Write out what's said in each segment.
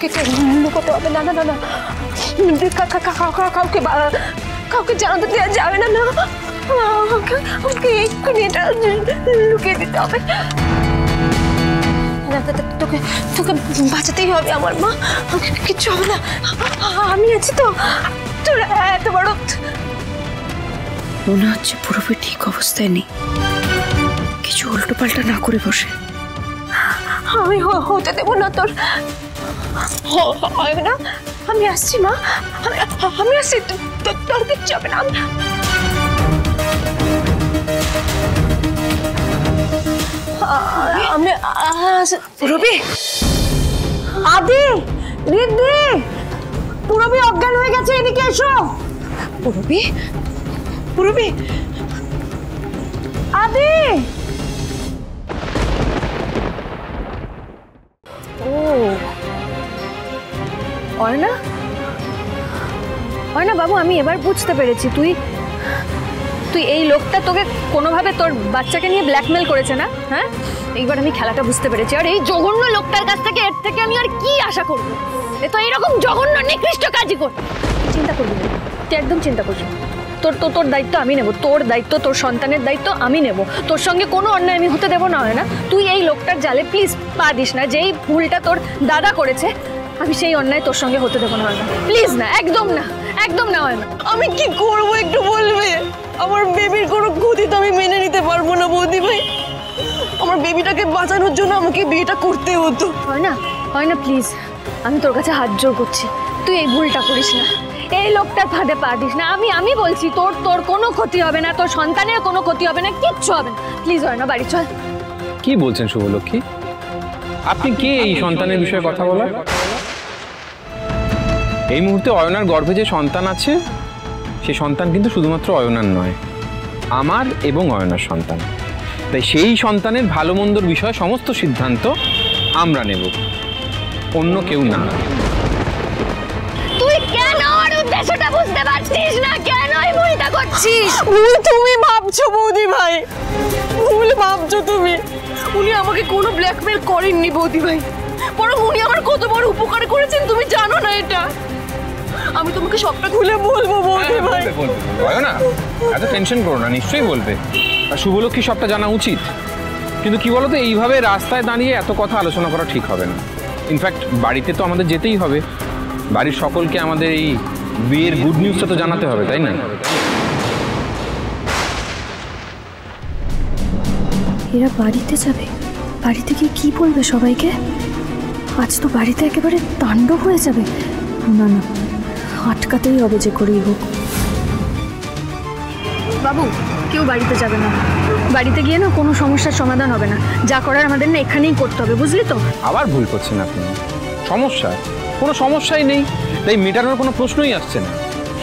আমাকে লুকোতে হবে না না না না কাউকে জানাতে দেওয়া যাবে না না আমাকে এক্ষুনি এটা লুকিয়ে দিতে হবে তোকে তোকে বাঁচাতেই হবে আমার মা কিচ্ছু হবে না আমি আছি তো তোর এত বড় মনে হচ্ছে পুরোপুরি ঠিক অবস্থায় নেই কিছু উল্টো পাল্টা না করে বসে আমি হতে দেবো না তোর হবে না আমি আসছি মা আমি আসছি তোর কিচ্ছু হবে না আমি পুরবি আদি রিদ্ধি পুরবি অজ্ঞান হয়ে গেছে এদিকে এসো পুরবি পুরবি আদি ও অয়না অয়না বাবু আমি এবার বুঝতে পেরেছি তুই এই লোকটা তোকে কোনোভাবে তোর বাচ্চাকে নিয়ে ব্ল্যাকমেল করেছে না হ্যাঁ এইবার আমি খেলাটা বুঝতে পেরেছি আর এই জঘন্য লোকটার কাছ থেকে এর থেকে আমি আর কি আশা করব এ তো এইরকম জঘন্য নিকৃষ্ট কাজই কর চিন্তা করবি না তুই একদম চিন্তা করবি তোর দায়িত্ব আমি নেব তোর দায়িত্ব তোর সন্তানের দায়িত্ব আমি নেব তোর সঙ্গে কোনো অন্যায় আমি হতে দেবো না হয় না তুই এই লোকটার জালে প্লিজ পা দিস না যেই ভুলটা তোর দাদা করেছে আমি সেই অন্যায় তোর সঙ্গে হতে দেবো না হয় না প্লিজ না একদম না হয় না আমি কি করবো একটু বলবে আমার বেবির কোনো ক্ষতি তো আমি মেনে নিতে পারবো না বৌদি ভাই আমার বেবিটাকে বাঁচানোর জন্য আমাকে বিয়েটা করতে হতো হয় না প্লিজ আমি তোর কাছে হাত জোড় করছি তুই এই ভুলটা করিস না এই লোকটার ফাঁদে পা দিস না আমি বলছি তোর কোনো ক্ষতি হবে না তোর সন্তানের কোনো ক্ষতি হবে না কিচ্ছু হবে না প্লিজ হয় না বাড়ি চল কি বলছেন শুভলক্ষ্মী আপনি কে এই সন্তানের বিষয়ে কথা বলার এই মুহূর্তে অয়নার গর্ভে যে সন্তান আছে সেই সন্তান কিন্তু শুধুমাত্র অয়নার নয় আমার এবং অয়নার সন্তান তাই সেই সন্তানের ভালো মন্দর বিষয়ে সমস্ত সিদ্ধান্ত আমরা নেব অন্য কেউ না তুই কেন আমার উদ্দেশ্যটা বুঝতে পারছিস না কেন এই ভুলটা করছিস ভুল তুমি ভাবছো বৌদি ভাই ভুল ভাবছো তুমি উনি আমাকে কোনো ব্ল্যাকমেল করেননি বৌদি ভাই বরং উনি আমার কত বড় উপকার করেছেন তুমি জানো না এটা আমি তোমাকে সবটা খুলে বলবো বৌদি ভাই না এত টেনশন করো না নিশ্চয়ই বলবে আর শুভলক্ষ্মী সবটা জানা উচিত কিন্তু কি বলতো এইভাবে রাস্তায় দাঁড়িয়ে এত কথা আলোচনা করা ঠিক হবে না ইনফ্যাক্ট বাড়িতে তো আমাদের যেতেই হবে বাড়ির সকলকে আমাদের এই বিয়ের গুড নিউজটা তো জানাতে হবে তাই না এরা বাড়িতে যাবে বাড়িতে গিয়ে কি বলবে সবাইকে আজ তো বাড়িতে একেবারে তাণ্ডব হয়ে যাবে না আটকাতেই হবে যে করেই হোক বাবু কেউ বাড়িতে যাবে না বাড়িতে গিয়ে না কোনো সমস্যার সমাধান হবে না যা করার আমাদের না এখানেই করতে হবে বুঝলি তো আবার ভুল করছেন আপনি সমস্যা কোনো সমস্যাই নেই তাই মেটানোর কোনো প্রশ্নই আসছে না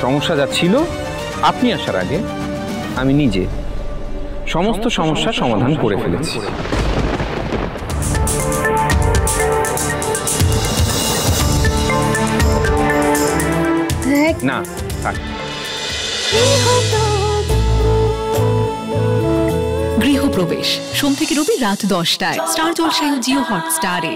সমস্যা যা ছিল আপনি আসার আগে আমি নিজে সমস্ত সমস্যার সমাধান করে ফেলেছি না থাক গৃহপ্রবেশ সোম থেকে রবি রাত 10টায় স্টার জলসায় ও জিও হটস্টারে।